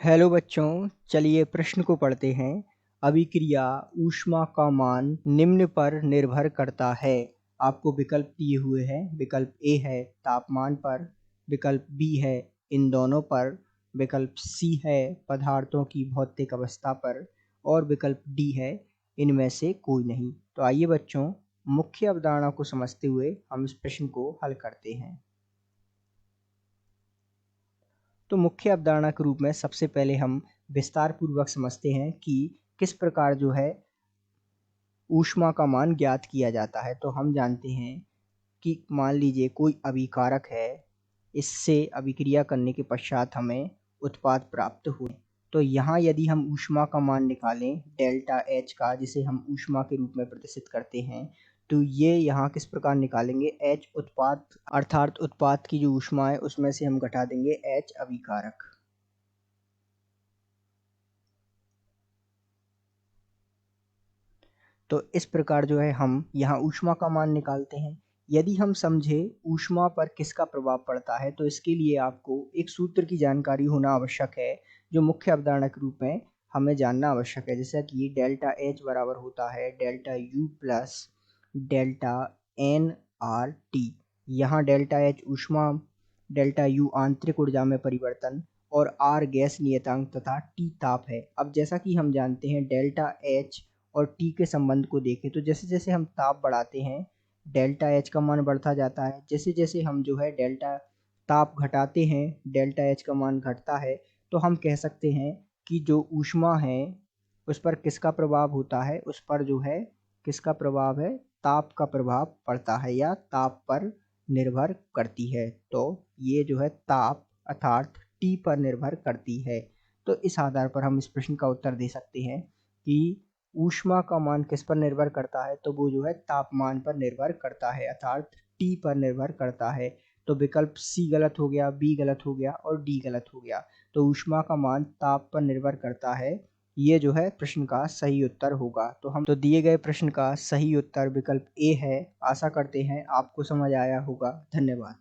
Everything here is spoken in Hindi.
हेलो बच्चों, चलिए प्रश्न को पढ़ते हैं। अभिक्रिया ऊष्मा का मान निम्न पर निर्भर करता है। आपको विकल्प दिए हुए हैं। विकल्प ए है तापमान पर, विकल्प बी है इन दोनों पर, विकल्प सी है पदार्थों की भौतिक अवस्था पर और विकल्प डी है इनमें से कोई नहीं। तो आइए बच्चों, मुख्य अवधारणा को समझते हुए हम इस प्रश्न को हल करते हैं। तो मुख्य अवधारणा के रूप में सबसे पहले हम विस्तार पूर्वक समझते हैं कि किस प्रकार जो है ऊष्मा का मान ज्ञात किया जाता है। तो हम जानते हैं कि मान लीजिए कोई अभिकारक है, इससे अभिक्रिया करने के पश्चात हमें उत्पाद प्राप्त हुए। तो यहाँ यदि हम ऊष्मा का मान निकालें डेल्टा एच का, जिसे हम ऊष्मा के रूप में प्रदर्शित करते हैं, तो ये यहाँ किस प्रकार निकालेंगे, एच उत्पाद अर्थात उत्पाद की जो ऊष्मा है उसमें से हम घटा देंगे एच अभिकारक। तो इस प्रकार जो है हम यहाँ ऊष्मा का मान निकालते हैं। यदि हम समझे ऊष्मा पर किसका प्रभाव पड़ता है, तो इसके लिए आपको एक सूत्र की जानकारी होना आवश्यक है, जो मुख्य अवधारणा के रूप में हमें जानना आवश्यक है। जैसा कि डेल्टा एच बराबर होता है delta U plus delta N R T. यहाँ डेल्टा एच ऊष्मा, डेल्टा यू आंतरिक ऊर्जा में परिवर्तन और आर गैस नियतांक तथा टी ताप है। अब जैसा कि हम जानते हैं डेल्टा एच और टी के संबंध को देखें, तो जैसे जैसे हम ताप बढ़ाते हैं डेल्टा एच का मान बढ़ता जाता है। जैसे जैसे हम जो है डेल्टा ताप घटाते हैं डेल्टा एच का मान घटता है। तो हम कह सकते हैं कि जो ऊष्मा है उस पर किसका प्रभाव होता है, उस पर जो है किसका प्रभाव है, ताप का प्रभाव पड़ता है या ताप पर निर्भर करती है। तो ये जो है ताप अर्थात टी पर निर्भर करती है। तो इस आधार पर हम इस प्रश्न का उत्तर दे सकते हैं कि ऊष्मा का मान किस पर निर्भर करता है, तो वो जो है तापमान पर निर्भर करता है अर्थात टी पर निर्भर करता है। तो विकल्प सी गलत हो गया, बी गलत हो गया और डी गलत हो गया। तो ऊष्मा का मान ताप पर निर्भर करता है, ये जो है प्रश्न का सही उत्तर होगा। तो दिए गए प्रश्न का सही उत्तर विकल्प ए है। आशा करते हैं आपको समझ आया होगा। धन्यवाद।